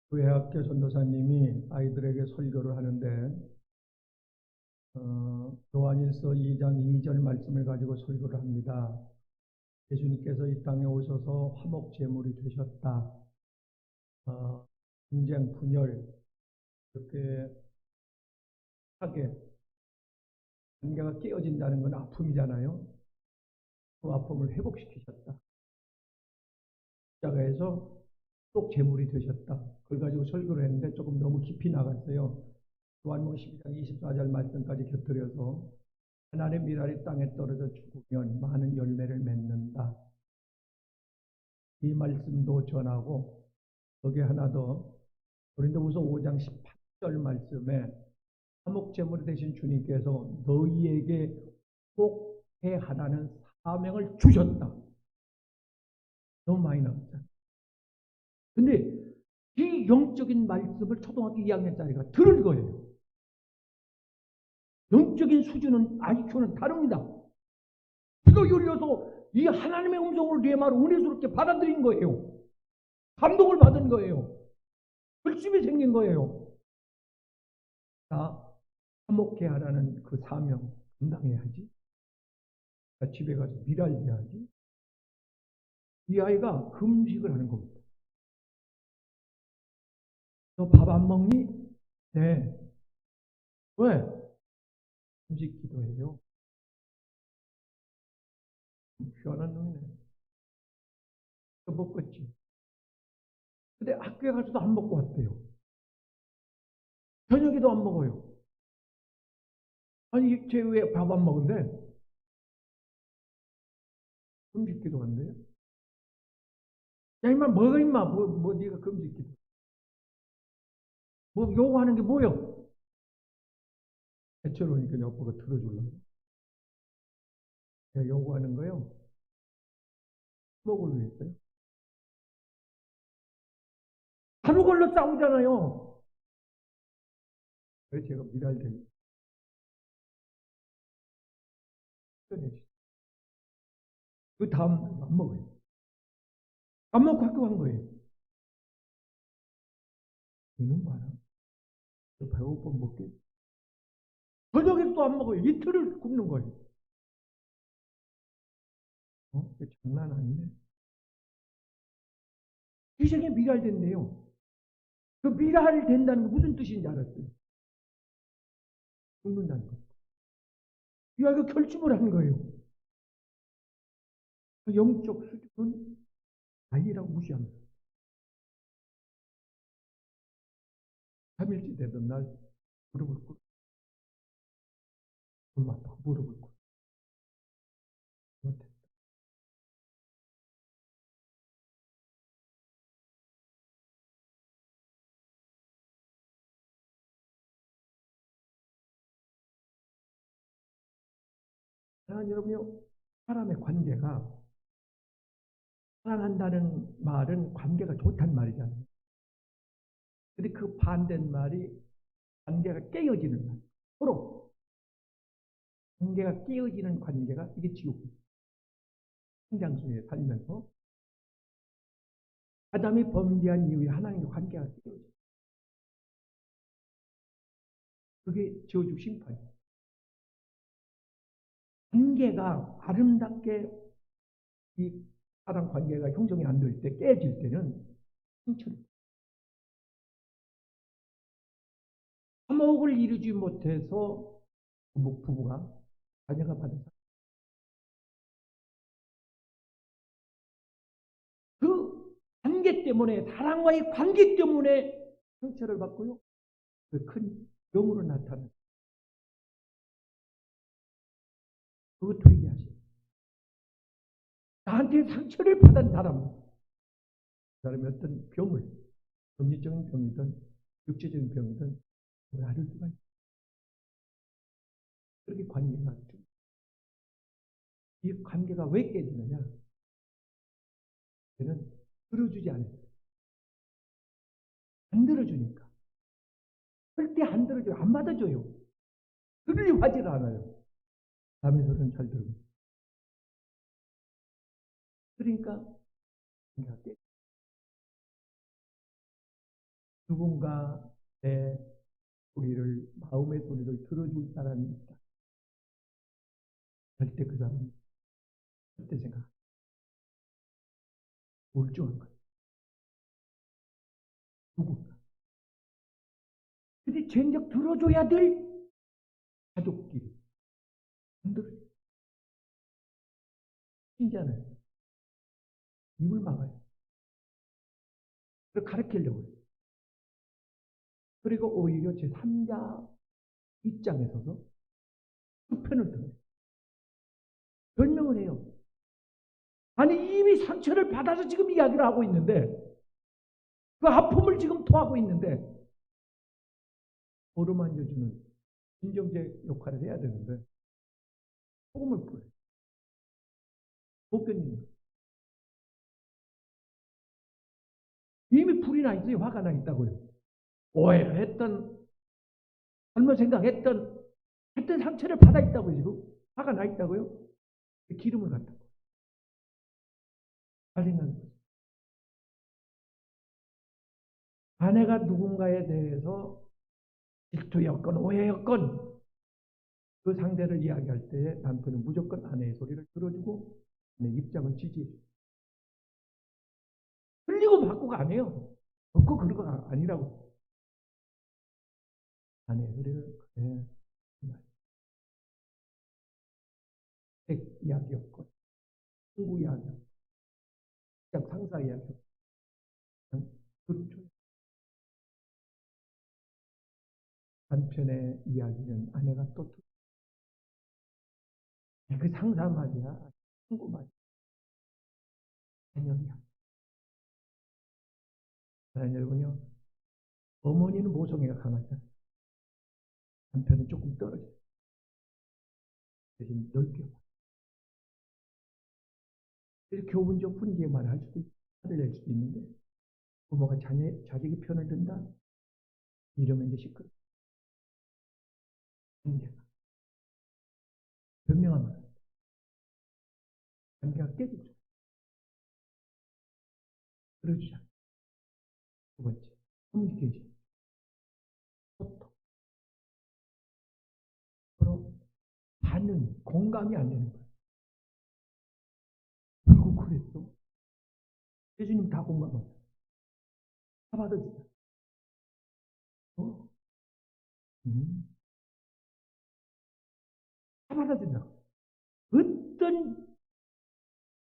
교회학교 전도사님이 아이들에게 설교를 하는데 요한일서 2장 2절 말씀을 가지고 설교를 합니다. 예수님께서 이 땅에 오셔서 화목 제물이 되셨다. 분쟁, 분열 이렇게 하게 관계가 깨어진다는 건 아픔이잖아요. 그 아픔을 회복시키셨다. 십자가에서 꼭 제물이 되셨다. 그걸 가지고 설교를 했는데 조금 너무 깊이 나갔어요. 요한복음 12장 24절 말씀까지 곁들여서 하나님의 미랄이 땅에 떨어져 죽으면 많은 열매를 맺는다. 이 말씀도 전하고 거기에 하나 더 고린도후서 5장 18절 말씀에 화목제물이 되신 주님께서 너희에게 꼭 해하라는 사명을 주셨다. 너무 많이 나왔잖아요. 근데 이 영적인 말씀을 초등학교 2학년짜리가 들은 거예요. 영적인 수준은 IQ는 다릅니다. 귀가 열려서 이 하나님의 음성을 내 말을 은혜스럽게 받아들인 거예요. 감동을 받은 거예요. 결심이 생긴 거예요. 나 화목해 하라는 그 사명 감당해야지. 나 집에 가서 미랄해야지. 이 아이가 금식을 하는 겁니다. 너 밥 안 먹니? 네. 왜? 금식 기도해요. 희한한 놈이네. 또 먹겠지. 근데 학교에 가서도 안 먹고 왔대요. 저녁에도 안 먹어요. 아니, 쟤 왜 밥 안 먹은데? 금식 기도한대요. 야, 임마, 뭐가 임마, 네가 금식 기도. 뭐, 요구하는 게 뭐요? 대체로니까 여보가 들어주려고. 제가 요구하는 거요. 먹을 위해서요. 하루 걸러 싸우잖아요. 그래서 제가 미랄되니. 그 다음 안 먹어요. 안 먹고 학교 간 거예요. 이놈 봐라. 배고파 먹겠지. 저녁에 또 안 먹어요. 이틀을 굶는 거예요. 장난 아니네. 희생이 미랄된대요. 그 미랄된다는 게 무슨 뜻인지 알았어요. 죽는다는 거. 이 아이가 결심을 하는 거예요. 영적 수준은 아이라고 무시합니다. 3일째 되던 날 무릎을 꿇고 엄마 아빠 무릎을 꿇고 못했다. 여러분요, 사람의 관계가 사랑한다는 말은 관계가 좋단 말이잖아요. 근데 그 반대말이 관계가 깨어지는 말. 서로 관계가 깨어지는 관계가 이게 지옥이에요. 성장소에 살면서 아담이 범죄한 이후에 하나님과 관계가 깨어져요. 그게 지어줄 심판이에요. 관계가 아름답게 이 사람 관계가 형성이 안 될 때 깨질 때는 상처를 화목을 이루지 못해서 부부가 자녀가 받은 그 관계 때문에 사랑과의 관계 때문에 상처를 받고요. 그 큰 병으로 나타나요. 그것도 얘기하세요. 나한테 상처를 받은 사람이 어떤 병을, 정신적인 병이든 육체적인 병이든 앓을 수가 있어요. 그렇게 관계가 좀. 이 관계가 왜 깨지느냐? 걔는 들어주지 않았어요. 안 들어주니까. 절대 안 들어줘요. 안 받아줘요. 들으려고 하질 않아요. 남의 소리는 잘 들고. 그러니까 관계가 깨. 누군가 내 소리를, 마음의 소리를 들어줄 사람이 있다. 절대 그 사람이 절대 생각 몰두한 거예요. 누군가. 근데 전적 들어줘야 될 가족끼리 안 들어요. 신기하네. 입을 막아요. 그리고 가르치려고 해요. 그리고 오히려 제3자 입장에 서서 그 편을 들어요. 변명을 해요. 아니 이미 상처를 받아서 지금 이야기를 하고 있는데 그 아픔을 지금 토하고 있는데 어루만져주는 진정제 역할을 해야 되는데 소금을 뿌려요. 못 견디는 거예요. 이미 불이 나 있어요. 화가 나 있다고요. 오해했던 잘못 생각했던 상처를 받아 있다고요. 지금 화가 나 있다고요. 기름을 갖다 잘 생각해 보세요. 아내가 누군가에 대해서 질투였건 오해였건 그 상대를 이야기할 때 남편은 무조건 아내의 소리를 들어주고 아내의 입장을 지지해줘요. 틀리고 바꾸가 안 해요. 없고 그런 거 아니라고. 아내의 소리를 그래 이야기였건 친구 이야기였건 그냥 상사 이야기였건 그렇죠. 남편의 이야기는 아내가 또 그 상사 말이야 친구 말이야 자녀이야. 사랑하는 여러분요, 어머니는 모성애가 강하잖아요. 남편은 조금 떨어져요. 대신 넓게 봐. 그래서 교훈적 분기에 말을 할 수도 있고 화를 낼 수도 있는데 부모가 자식의 편을 든다? 이러면 이제 시끄러워. 관계가 변명하면 관계가 깨지죠. 그러주자. 두 번째, 커뮤니케이션. 소통. 서로 반응, 공감이 안 되는 거예요. 아이고 그랬어. 예수님 다 공감하죠. 다 받아주자. 어? 다 받아준다. 어떤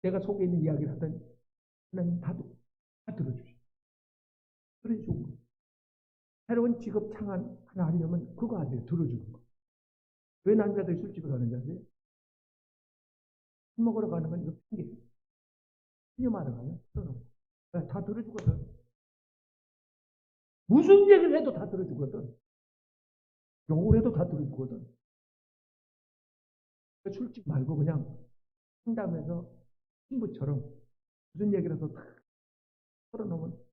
내가 속에 있는 이야기를 하든 하나님 다 들어주시죠. 그래 좋은 거예요. 새로운 직업 창안 하나 하려면 그거 하세요. 들어주는 거. 왜 남자들이 술집에 가는지 아세요? 술 먹으러 가는 건 이거 핑계. 신념하러 가요. 다 들어주거든. 무슨 얘기를 해도 다 들어주거든. 욕을 해도 다 들어주거든. 술집 말고 그냥 상담해서 친구처럼 무슨 얘기를 해도 다 털어놓으면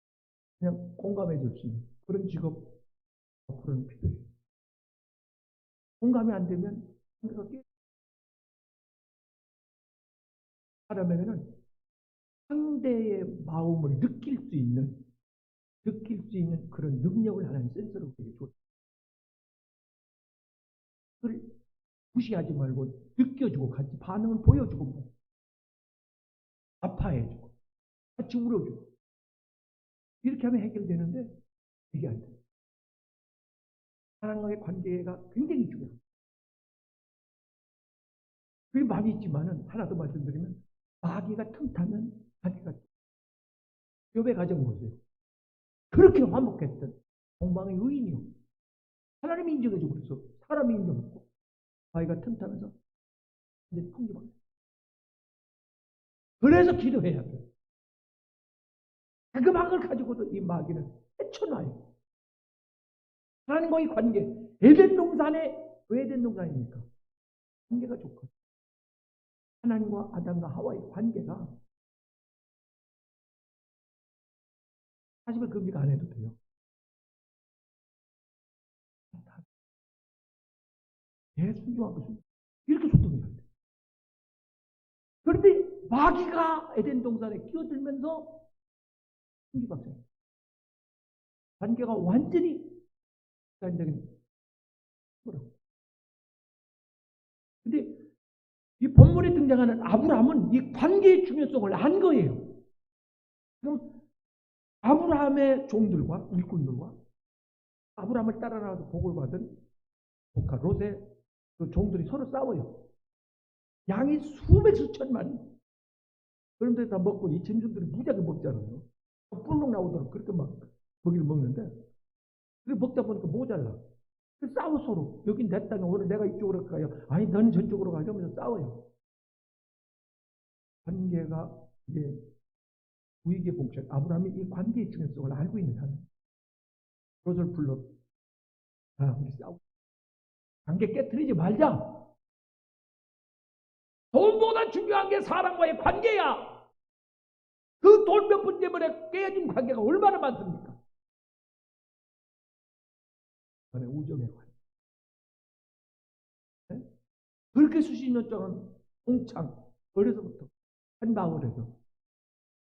그냥 공감해 줄 수 있는 그런 직업 앞으로는 필요해요. 공감이 안 되면 사람에게는 상대의 마음을 느낄 수 있는 그런 능력을 하는 센서로 되게 좋아요. 그걸 무시하지 말고 느껴주고 같이 반응을 보여주고 아파해주고 같이 울어주고 이렇게 하면 해결되는데 이게 안 돼요. 사람과의 관계가 굉장히 중요해요. 그게 많이 있지만은 하나 더 말씀드리면 마귀가 틈타면 마귀가 욥의 가정 보세요. 그렇게 화목했던 동방의 의인이요. 하나님이 인정해주고 그랬어. 사람이 인정했고 마귀가 틈타면서 이제 풍기만. 그래서 기도해야 돼요. 자그마한 가지고도 이 마귀는 헤쳐놔요. 하나님과의 관계. 에덴 동산에 왜 에덴 동산입니까? 관계가 좋거든요. 하나님과 아담과 하와의 관계가 사실 금지가 안 해도 돼요. 순종하고 이렇게 소통이 안 돼요. 그런데 마귀가 에덴 동산에 끼어들면서 풍기박살. 관계가 완전히 인적인 거라고. 근데 이 본문에 등장하는 아브라함은 이 관계의 중요성을 안 거예요. 그럼 아브라함의 종들과 일꾼들과 아브라함을 따라 나와서 복을 받은 조카 롯의 그 종들이 서로 싸워요. 양이 수백 수천만. 그런데 다 먹고 이 짐승들이 무지하게 먹잖아요. 뿔룩 나오도록 그렇게 막 먹이를 먹는데, 그렇게 먹다 보니까 모자라. 싸워 서로. 여긴 내 땅에 오늘 내가 이쪽으로 가요. 아니 넌 저쪽으로 가요. 이러면서 싸워요. 관계가 이제 위기의 봉착. 아브라함이 이 관계의 중요성을 알고 있는 사람. 롯을 불러. 우리 싸우. 관계 깨뜨리지 말자. 돈보다 중요한 게 사람과의 관계야. 그 돈 몇 푼 때문에 깨진 관계가 얼마나 많습니까? 우정의 관계. 네? 그렇게 수십 년 동안 동창, 어려서부터 한 마을에서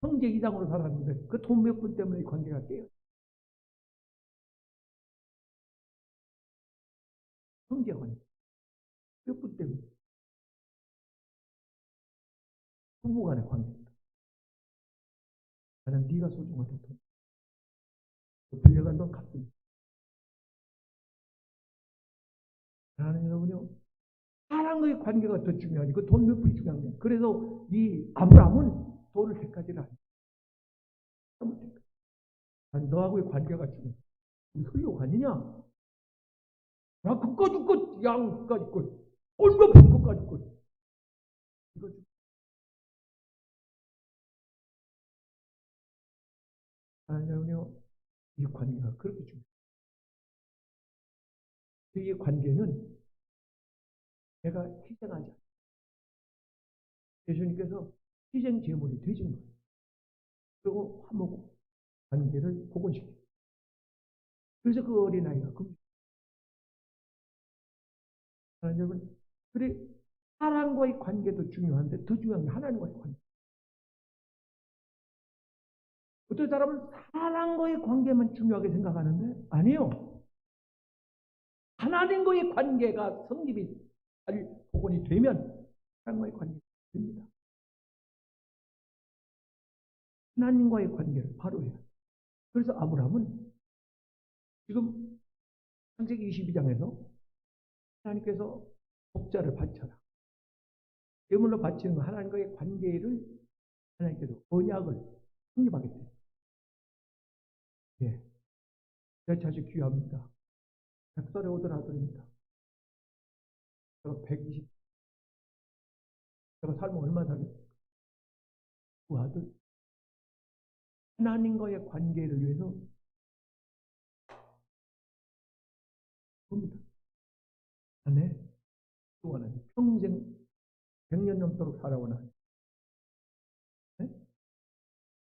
형제 이상으로 살았는데 그 돈 몇 푼 때문에 이 관계가 깨요. 형제 관계. 몇 푼 때문에. 부부 간의 관계입니다. 나는 네가 소중하다. 빌려간 돈 갚습니다. 나는 여러분요, 사랑의 관계가 더 중요하지. 그 돈 몇 푼이 중요한 거야. 그래서 이 아브라함은 돈을 택하지를 않아. 난 너하고의 관계가 중요해. 훌륭 아니냐? 나 그까지 것, 양 그까지 것, 돈 몇 푼 그까지 것. 이거 아니요, 이 관계가 그렇게 중요해. 이 관계는 내가 희생하지 않아. 예수님께서 희생 제물이 되신 거예요. 그리고 화목 관계를 복원시켜요. 그래서 그 어린아이가 여러분, 그래 사랑과의 관계도 중요한데 더 중요한 게 하나님과의 관계. 어떤 사람은 사랑과의 관계만 중요하게 생각하는데 아니요. 하나님과의 관계가 성립이 잘 복원이 되면 사랑과의 관계가 됩니다. 하나님과의 관계를 바로 해야 돼요. 그래서 아브라함은 지금 창세기 22장에서 하나님께서 독자를 바쳐라. 제물로 바치는 하나님과의 관계를 하나님께서 언약을 성립하겠대요. 예. 제 자식 귀합니다. 100살에 오던 아들입니다. 제가 120, 제가 살면 얼마 살겠습니까? 그 아들, 하나님과의 관계를 위해서 봅니다. 아내, 또 하나님, 평생 100년 넘도록 살아온 아내. 네?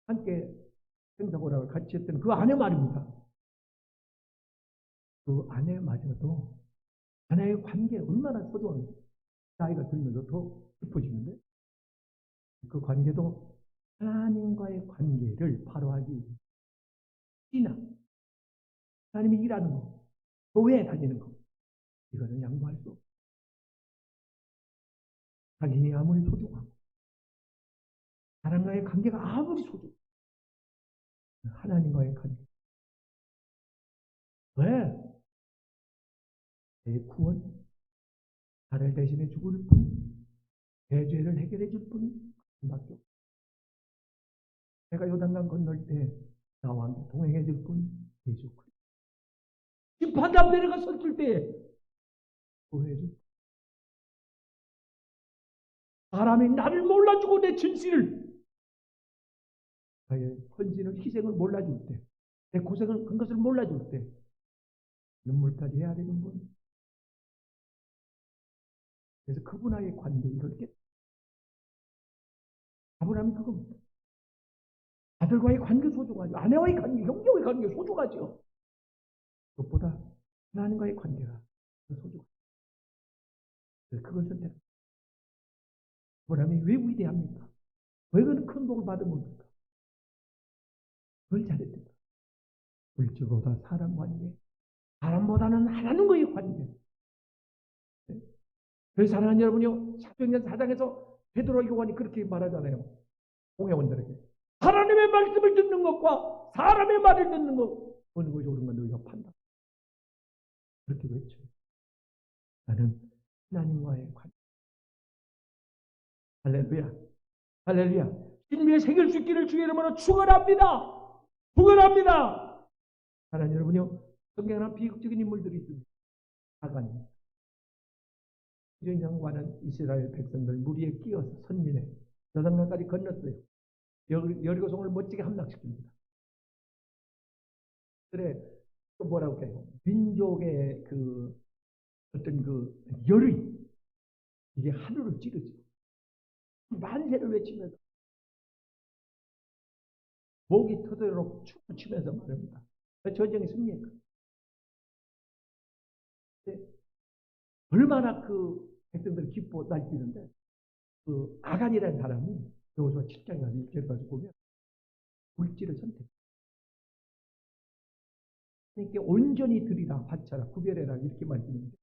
함께 생사고락을 같이 했던 그 아내 말입니다. 그 아내마저도 아내의 관계 얼마나 소중한 나이가 들면서 더 깊어지는데 그 관계도 하나님과의 관계를 바로 하기 위해 신앙, 하나님이 일하는 거, 교회에 다니는 거 이거는 양보할 수 없어요. 자신이 아무리 소중하고 사람과의 관계가 아무리 소중하고 하나님과의 관계 왜? 내 구원, 나를 대신해 죽을 분, 내 죄를 해결해 줄 분, 밖에 없어요. 내가 요단강 건널 때 나와 함께 동행해 줄 분, 예수 그리스도. 심판단 내가 섰을 때 구해해 줄 분. 사람이 나를 몰라주고 내 진실을, 나의 헌신을, 희생을 몰라줄 때, 내 고생을, 큰 것을 몰라줄 때, 눈물까지 해야 되는 분. 그래서 그분과의 관계, 이걸 깨. 아브라함이 그겁니다. 아들과의 관계 소중하죠. 아내와의 관계, 형제와의 관계 소중하죠. 그것보다 하나님과의 관계가 더 소중하죠. 그래서 그걸 선택. 아브라함이 왜 위대합니까? 왜 그런 큰 복을 받은 겁니까? 그걸 잘했습니다. 물질보다 사람 관계, 사람보다는 하나님과의 관계. 그래서 사랑하는 여러분요, 사도행전 4장에서 베드로 요한이 그렇게 말하잖아요. 공회원들에게 하나님의 말씀을 듣는 것과 사람의 말을 듣는 것 어느 것이 옳은 건 너희가 판단. 그렇게 외쳐요. 나는 하나님과의 관계. 할렐루야, 할렐루야. 진리의 새길 수 있기를 주의 이름으로 축원합니다. 축원합니다. 하나님 여러분요, 성경에는 비극적인 인물들이 있습니다. 아간 이전장관은 이스라엘 백성들 무리에 끼어서 선민에 여단강까지 건넜어요. 여리고성을 멋지게 함락시킵니다. 그래, 또 뭐라고 해요? 민족의 그 어떤 그 열의, 이게 하늘을 찌르죠. 만세를 외치면서 목이 터도록 춤을 추면서 말합니다. 전쟁이 승리했고, 얼마나 그 백성들이 기뻐 날뛰는데, 그 아간이라는 사람이 여호수아 7장에 가서 1절에 가서 보면 물질을 선택. 그러니까 온전히 드리라, 바쳐라, 구별해라 이렇게 말씀인데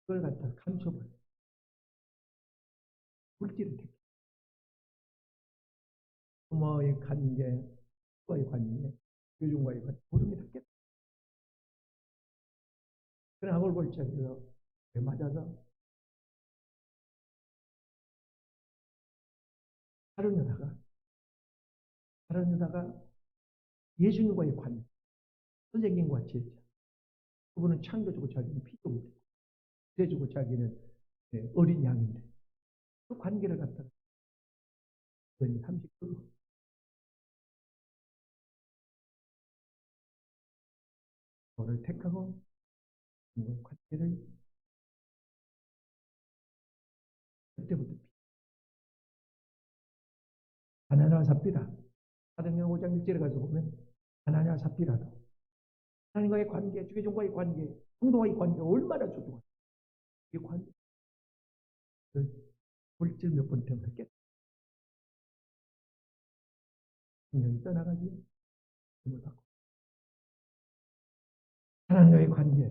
그걸 갖다가 감춰버려요. 물질을 택해. 부모의 관계, 부모의 관계, 교중과의 관계, 모든 게 다 깼다. 그러나 하골골짜기가 왜 맞아서 다른 여자가 예수님과의 관계, 선생님과 제자. 그분은 창조주고 자기는 피조물이고, 대주고 자기는 어린 양인데 그 관계를 갖다가 30%. 너를 택하고 관계를 그때부터 하나님과 삽비라. 사도행전 5장 1절에 가서 보면 하나님과 삽비라도 하나님과의 관계, 주교종과의 관계, 성도와의 관계 얼마나 소중한지. 이 관계 물질 몇 번 때문에 깼다. 성령이 떠나가지요. 못하고 하나님과의 관계,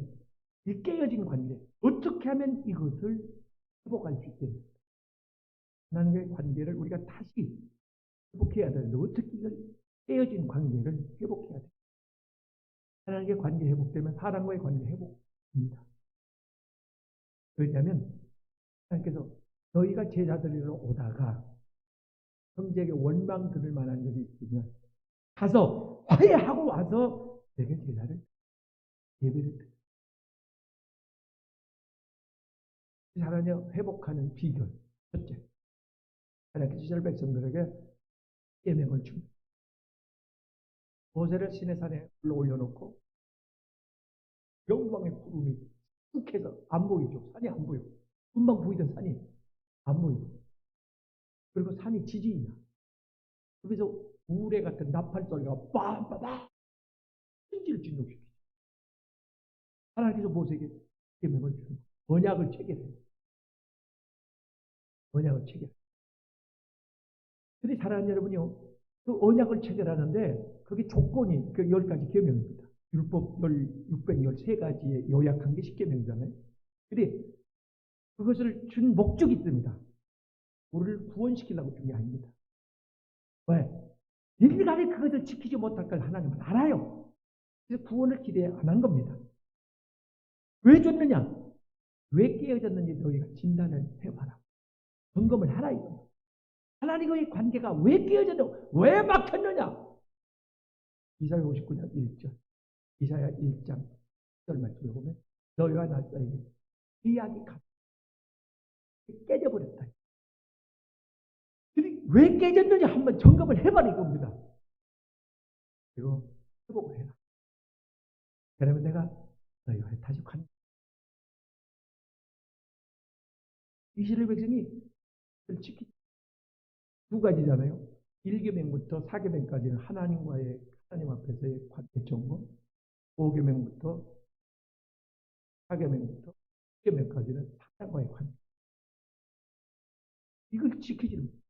이 깨어진 관계, 어떻게 하면 이것을 회복할 수 있겠는가? 하나님과의 관계를 우리가 다시 회복해야 되는데 어떻게 이걸 깨어진 관계를 회복해야 돼? 하나님과의 관계 회복되면 사람과의 관계 회복입니다. 왜냐하면 하나님께서 너희가 제자들이로 오다가 형제에게 원망 들을 만한 것이 있으면 가서 화해하고 와서 내게 제자를 예배를 드려. 하나님 회복하는 비결 첫째, 하나님께서 이스라엘 백성들에게 계명을 줍니다. 모세를 시내산에 올려놓고 영광의 구름이 쑥 해서 안 보이죠. 산이 안 보여. 금방 보이던 산이 안 보이고, 그리고 산이 지지이나 그래서 우레 같은 나팔 소리가 빠빠빠 천지를 진동시키죠. 하나님께서 모세에게 계명을 주는 언약을 체결해요. 언약을 체결. 근데 사랑하는 여러분요, 그 언약을 체결하는데 그게 조건이 그 10가지 계명입니다. 율법 613가지에 요약한 게 10계명이잖아요. 근데 그것을 준 목적이 있습니다. 우리를 구원시키려고 준 게 아닙니다. 왜? 일간에 그것을 지키지 못할 걸 하나님은 알아요. 그래서 구원을 기대 안 한 겁니다. 왜 줬느냐? 왜 깨어졌는지 너희가 진단을 해봐라. 점검을 하라 이거예요. 하나님과의 관계가 왜 깨어졌느냐? 왜 막혔느냐? 이사야 59장 1절, 이사야 1장 10절 말씀을 보면 너희와 나 사이에 이야기 가 깨져버렸다. 왜 깨졌느냐 한번 점검을 해봐라 이겁니다. 그리고 회복을 해라. 그러면 내가 너희와 다시 관계. 이스라엘 백성이 지키 두 가지잖아요. 1계명부터 4계명까지는 하나님 앞에서의 관계 정보, 5계명부터 4계명부터 10계명까지는 사람과의 관계. 이걸 지키지 못해요.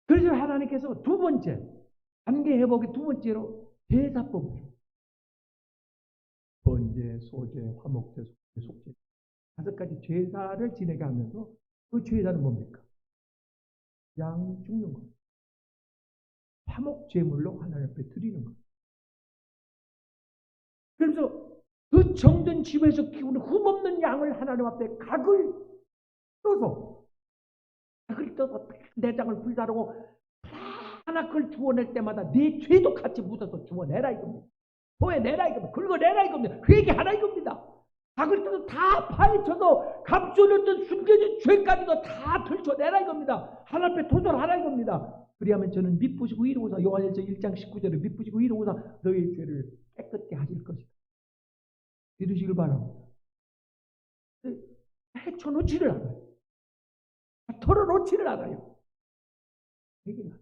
그래서 하나님께서 두 번째, 관계 회복의 두 번째로 제사법으로 번제, 소제, 화목제, 속제 5가지 제사를 지내게 하면서 그 제사는 뭡니까? 양 죽는 것. 화목제물로 하나님 앞에 드리는 것. 그래서 그 정든 집에서 키우는 흠없는 양을 하나님 앞에 각을 떠서 내장을 불사르고 하나 그걸 주워낼 때마다 네 죄도 같이 묻어서 주워내라 이겁니다. 도해내라 이겁니다. 긁어내라 이겁니다. 회개하라 이겁니다. 각을 떠서 다 파헤쳐서 감춰졌던 숨겨진 죄까지도 다 들춰내라 이겁니다. 하나님 앞에 도전하라 이겁니다. 그리하면 저는 미쁘시고 이루고사 요한일서 1장 19절에 미쁘시고 이루고사 너희 죄를 깨끗게 하실 것이다. 믿으시길 바랍니다. 헤쳐놓지를 않아요. 털어놓지를 않아요. 얘기는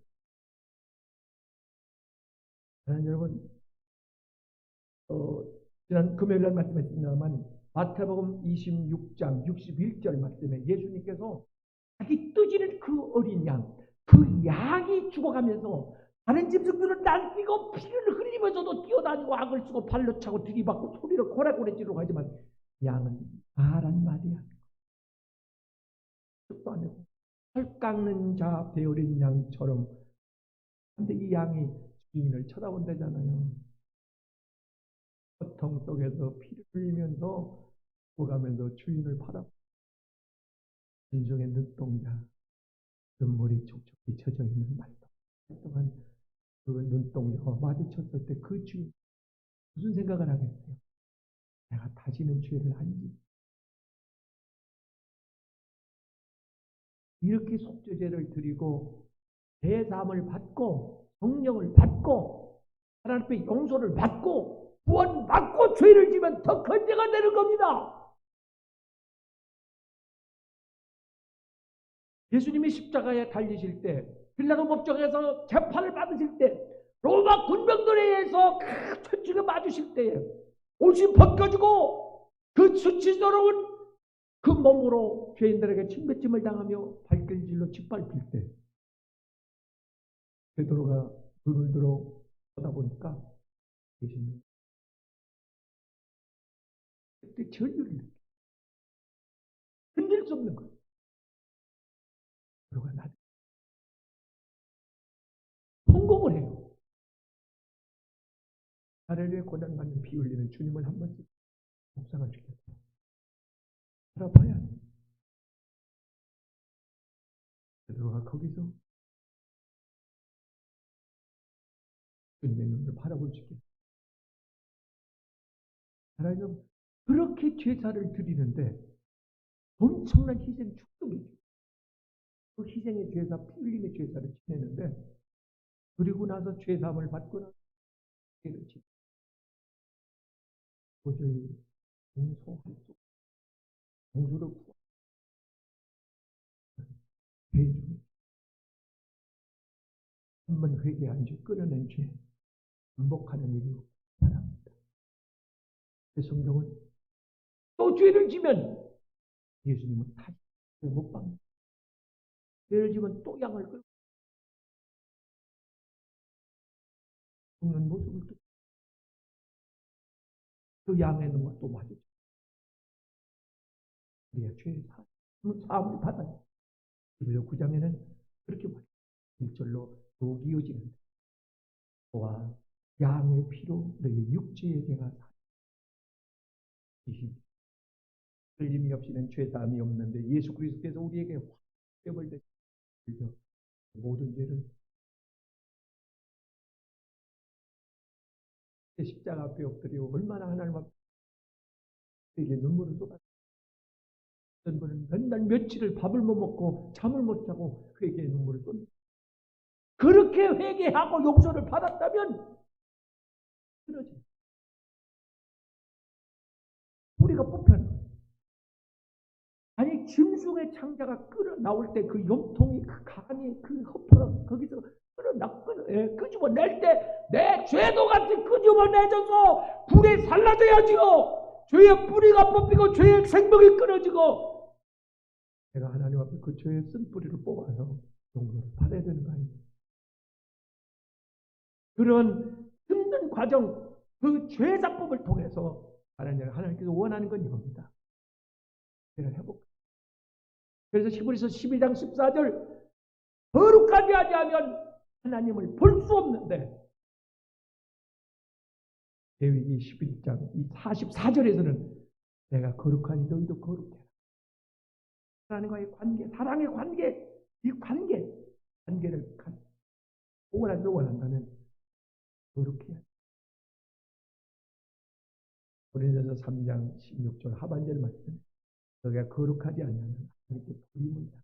여러분, 지난 금요일날 말씀했습니다만 마태복음 26장 61절 말씀에 예수님께서 자기 뜨지는 그 어린 양, 그 양이 죽어가면서 다른 짐승들은 날뛰고 피를 흘리면서도 뛰어다니고 악을 쓰고 발로 차고 들이받고 소리를 고래고래 지르고 하지만 양은 말 한마디 안 하고 뜻도 안 하고 털 깎는 자 배어린 양처럼. 근데 이 양이 주인을 쳐다본다잖아요. 고통 속에서 피를 흘리면서 죽어가면서 주인을 바라보고 진정의 눈동자, 눈물이 촉촉히 젖어 있는 말도 동안 그 눈동자와 마주쳤을 때 그 주인 무슨 생각을 하겠어요? 내가 다시는 죄를 안 짓. 이렇게 속죄제를 드리고 제사함을 받고 성령을 받고 하나님 앞에 용서를 받고 구원받고 죄를 지면 더 큰 죄가 되는 겁니다. 예수님이 십자가에 달리실 때 빌라도 법정에서 재판을 받으실 때 로마 군병들에 의해서 천지가 맞으실 때에 옷이 벗겨지고 그 수치스러운 그 몸으로 죄인들에게 침뱉짐을 당하며 발길질로 짓밟힐 때 베드로가 눈을 들어 쳐다보니까 예수님 그때 전율을 느껴 흔들 수 없는 거예요. 베드로가 나를 성공을 해요. 나를 고난받는 피 흘리는 주님을 한 번씩 묵상을 시켰어요. 알아봐야 돼. 베드로가 거기서 주님의 눈을 바라볼 수 있게. 하나님 그렇게 제사를 드리는데 엄청난 희생 축복이죠. 그 희생의 제사, 피 흘림의 제사를 지내는데 그리고 나서 죄사함을 받고 나서 죄를 짓고 도저히 용서할 수 없고 용서를 구하는 죄 중에 한번 회개한 죄, 끊어낸 죄 반복하는 일이 바랍니다. 성경은 또 죄를 지면 예수님은 다시 못 박는 죄를 지면 또 양을 끌고 죽는 모습을 그 양의 눈과 또 마주쳐 우리가 죄의 사함을 받아요. 그래서 9장에는 그렇게 말해요. 1절로 또 이어지는데 또한 양의 피로 너희 육체의 죄가 사 흘림이 없이는 죄사함이 없는데 예수 그리스도께서 우리에게 화평을 되시며 모든 죄를 십자가 앞에 엎드리고 얼마나 하나님 앞에 눈물을 쏟았어요. 어떤 분은 맨날 며칠을 밥을 못 먹고 잠을 못 자고 회개의 눈물을 쏟는 그렇게 회개하고 용서를 받았다면 그러지. 우리가 뽑혀는 거예요. 아니 짐승의 창자가 끌어 나올 때 그 염통이 그 간이 그 허파가 거기서 끄집어낼 때 내 죄도 같이 끄집어내져서 불에 살라져야지요. 죄의 뿌리가 뽑히고 죄의 생명이 끊어지고 내가 하나님 앞에 그 죄의 쓴 뿌리를 뽑아서 용서를 받아야 되는 거 아니에요. 그런 힘든 과정, 그 죄사법을 통해서 하나님께서 원하는 건 이겁니다. 회복해볼까? 그래서 히브리서 12장 14절 거룩하게 하지 않으면 하나님을 볼 수 없는데, 레위기 11장 44절에서는 내가 거룩하니 너희도 거룩해. 하나님과의 관계, 사랑의 관계, 이 관계를 원한다면 거룩해야 돼. 고린도서 3장 16절 하반절 말씀, 너희가 거룩하지 않으면 하나님께 불임을 당.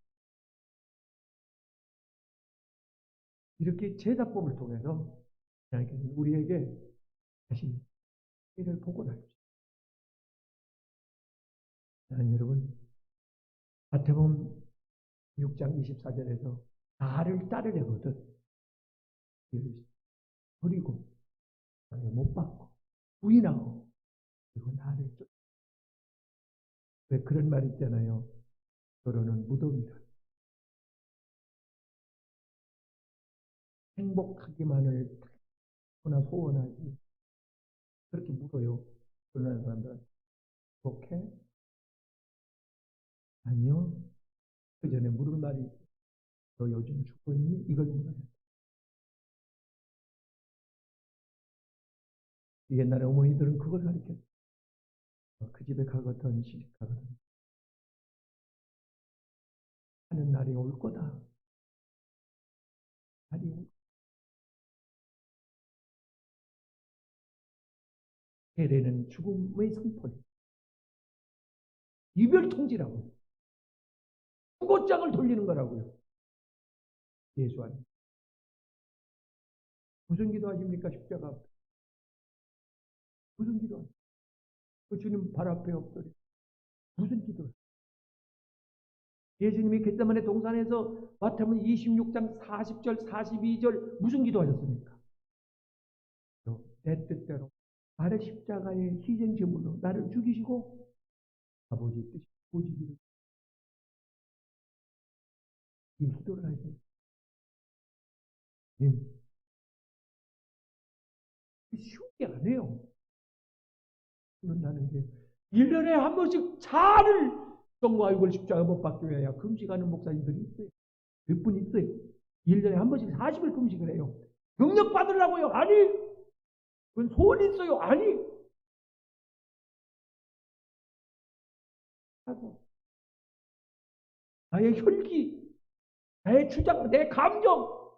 이렇게 제사법을 통해서 하나님께서 우리에게 다시 이를 복원하십시오. 여러분, 마태복음 6장 24절에서 나를 따르려거든 버리고 못 받고 부인하고 그리고 나를 쫓. 왜 그런 말 있잖아요. 결혼은 무덤이다. 행복하기만을 하나 소원하지. 그렇게 물어요. 결혼하는 사람들은. 행복해? 아니요. 그 전에 물을 말이 너 요즘 죽었니? 이걸 물어요. 옛날에 어머니들은 그걸 가르쳤어요. 그 집에 가거든 시집 가거든 하는 날이 올 거다. 날이 올 거다. 세례는 죽음의 선포예요. 이별 통지라고요. 후고장을 돌리는 거라고요. 예수 안에. 무슨 기도하십니까? 십자가 앞에. 무슨 기도하십니까? 그 주님 발 앞에 엎드려. 무슨 기도? 예수님이 겟세마네 동산에서 마태복음 26장 40절 42절 무슨 기도하셨습니까? 내 뜻대로 나를 십자가의 희생 제물로 나를 죽이시고 아버지 뜻이 이루어지기를. 이 기도를 하세요. 쉬운 게 아니에요. 그런다는 게 1년에 한 번씩 차를 정과 육을 십자가 못 박기 위하여 금식하는 목사님들이 있어요. 몇 분 있어요. 1년에 한 번씩 40일 금식을 해요. 병력 받으려고요? 아니. 그건 소원 있어요? 아니. 나의 혈기, 나의 주장, 내 감정,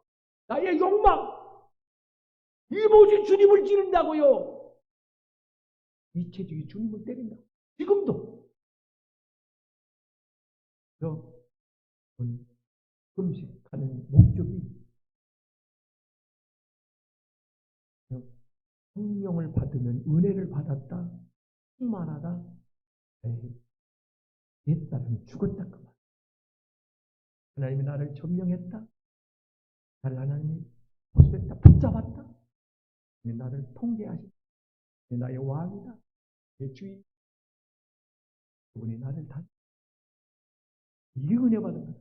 나의 욕망, 이것이 주님을 찌른다고요. 이체적이 주님을 때린다. 지금도. 그래서 금식하는 목적이 성령을 받으면 은혜를 받았다, 충만하다, 옛사람이 죽었다 그 말. 하나님이 나를 점령했다, 나를 하나님이 보수했다, 붙잡았다, 나를 통제하시다, 나의 왕이다, 내 주인, 그분이 나를 다. 이게 은혜 받은 거다.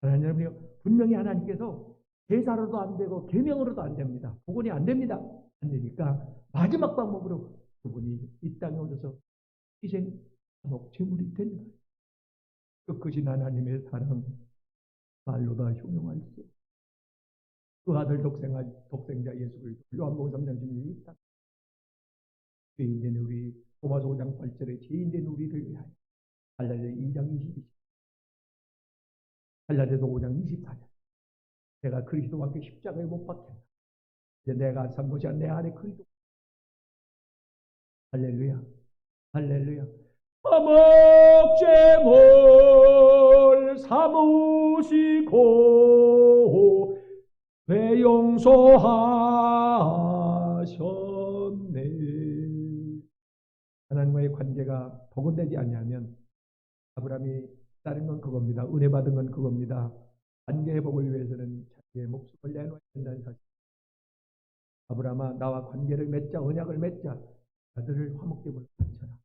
하나님, 분명히 하나님께서 제사로도 안 되고 계명으로도 안 됩니다. 복원이 안 됩니다. 안 되니까 마지막 방법으로 그분이 이 땅에 오셔서 희생 제물이 된 거예요. 끝끝이 하나님의 사랑 말로 다 효용할 수. 그 아들 독생자 예수 그리스도 요한복음 3장 16절 죄인된 우리 로마서 5장 8절에 죄인된 우리를 위하여 갈라디아 2장 22절 갈라디아서 5장 24절 내가 그리스도와 함께 십자가에 못 박혔다. 이제 내가 산 것이 아니라 내 안에 그리스도. 할렐루야. 할렐루야. 화목제물 삼으시고 왜 용서하셨네. 하나님과의 관계가 복원되지 아니하면 아브라함이 따른 건 그겁니다. 은혜 받은 건 그겁니다. 관계 회복을 위해서는 자기의 목숨을 내놓아야 된다는 사실. 아브라함아 나와 관계를 맺자, 언약을 맺자. 아들을 화목제물로 바쳐라.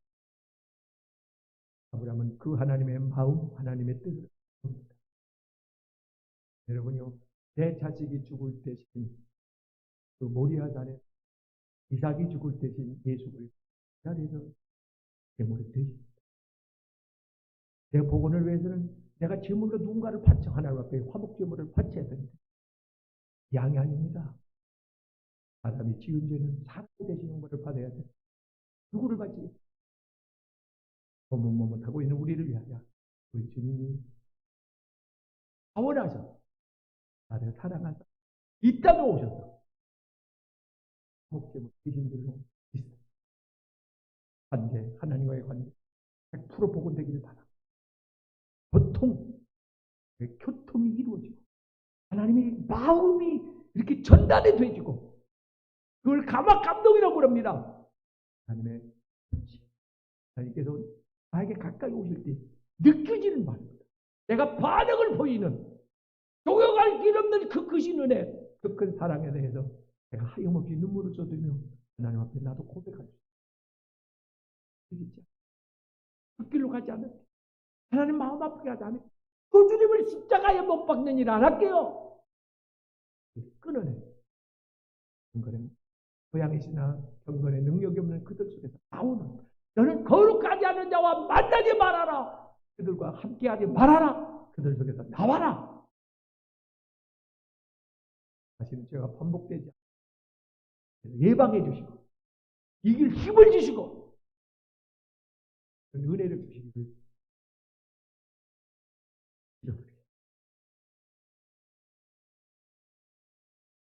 아브라함은 그 하나님의 마음, 하나님의 뜻을 봅니다. 여러분요, 내 자식이 죽을 대신 그 모리아 산에 이삭이 죽을 대신 예수를 자리에서 제물이 되십니다. 내 복원을 위해서는 내가 제물로 누군가를 바쳐 하나님 앞에 화목 제물을 바쳐야 됩니다. 양이 아닙니다. 사람이 지은 죄는 사람 대신 형벌을 받아야 돼. 누구를 바치겠어? 머뭇머뭇하고 있는 우리를 위하여 우리 주님이 자원하셔서 나를 사랑하사 이 땅에 오셔서 화목 제물 되신 줄로 있습니다. 관계, 하나님과의 관계 100% 복원되기를 바랍니다. 교통이 이루어지고 하나님의 마음이 이렇게 전달이 되지고 그걸 감화 감동이라고 합니다. 하나님의 뜻이 하나님께서 나에게 가까이 오실 때 느껴지는 말입니다. 내가 반응을 보이는 조용할 길 없는 그 크신 은혜, 그 큰 사랑에 대해서 내가 하염없이 눈물을 쏟으며 하나님 앞에 나도 고백할 수 있지. 그 길로 가지 않을게. 하나님 마음 아프게 하지 않을게. 그 주님을 십자가에 못 박는 일 안 할게요. 끊어내. 경건의 고향이시나 경건의 능력이 없는 그들 속에서 나오는 너는 거룩하지 않은 자와 만나지 말아라. 그들과 함께하지 말아라. 그들 속에서 나와라. 다시는 제가 반복되지 않게 예방해 주시고 이길 힘을 주시고 은혜를 주시기를 기도드립니다.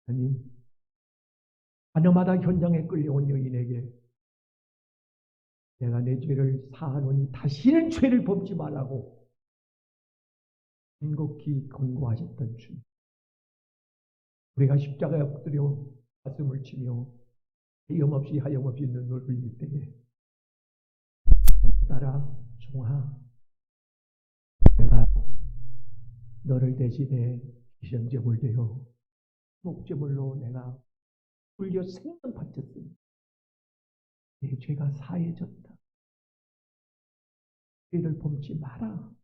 하나님, 하나마다 현장에 끌려온 여인에게 내가 내 죄를 사하노니 다시는 죄를 범지 말라고 간곡히 권고하셨던 주님, 우리가 십자가에 엎드려 가슴을 치며 하염없이 눈물을 흘릴 때에 따라 종아, 내가 너를 대신해 희생제물 되어 목제물로 내가 불려 생명 바쳤으니 내 죄가 사해졌다. 죄를 범치 마라.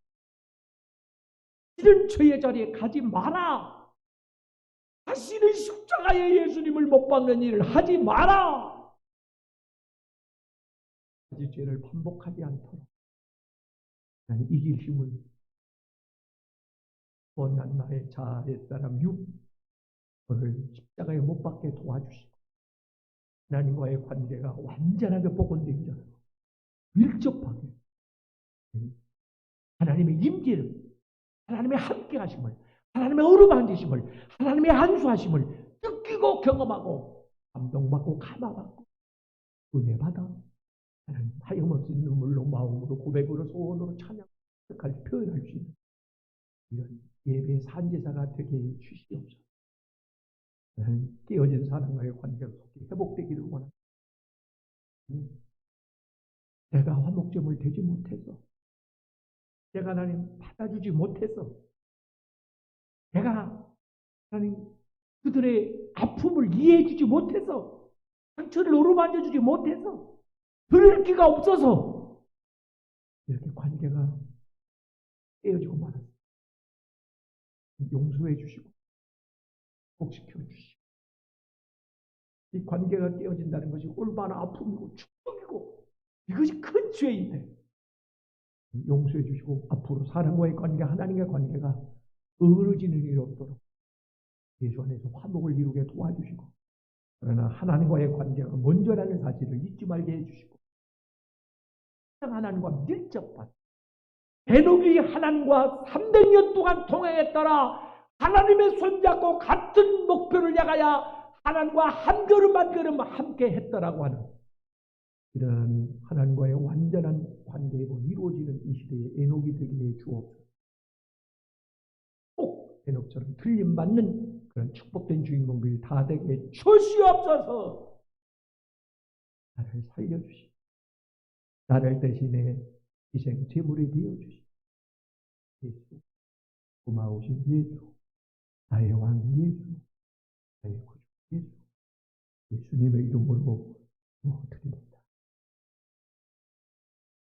이런 죄의 자리에 가지 마라. 다시는 십자가에 예수님을 못 박는 일을 하지 마라. 다시 죄를 반복하지 않도록 나는 이길 힘을 원한 나의 자아 옛사람 오늘 십자가에 못 박게 도와주시고 하나님과의 관계가 완전하게 복원되기 전에 밀접하게 하나님의 임재를, 하나님의 함께하심을, 하나님의 어루만지심을, 하나님의 안수하심을 느끼고 경험하고 감동받고 감화받고 은혜받아 하나님 하염없이 눈물로 마음으로 고백으로 소원으로 찬양할 표현할 수 있는 이런 예배의 산제사가 되게 해 주시옵소서. 깨어진 사람과의 관계가 회복되기를 원합니다. 내가 화목점을 되지 못해서, 내가 하나님 받아주지 못해서, 내가 하나님 그들의 아픔을 이해해주지 못해서, 상처를 어루만져주지 못해서, 들을 기가 없어서 이렇게 관계가 깨어지고 말았습니다. 용서해 주시고 복시켜 주시고 이 관계가 깨어진다는 것이 얼마나 아픔이고 충격이고 이것이 큰 죄인데 용서해 주시고 앞으로 사람과의 관계, 하나님과의 관계가 어그러지는 일이 없도록 예수 안에서 화목을 이루게 도와주시고 그러나 하나님과의 관계가 먼저라는 사실을 잊지 말게 해주시고 하나님과 밀접한 에녹이 하나님과 300년 동안 통행했더라. 하나님의 손잡고 같은 목표를 향하여 하나님과 한 걸음 한 걸음 함께 했더라고 하는 이런 하나님과의 완전한 관계가 이루어지는 이 시대에 에녹이 되게 해 주옵소서. 꼭 에녹처럼 틀림받는 그런 축복된 주인공들이 다 되게 주시옵소서. 나를 살려주시고 나를 대신에 희생 제물이 되어주시고 예수, 고마우신 예수, 나의 왕 예수, 나의 구주 예수, 예수님의 이름으로 드립니다.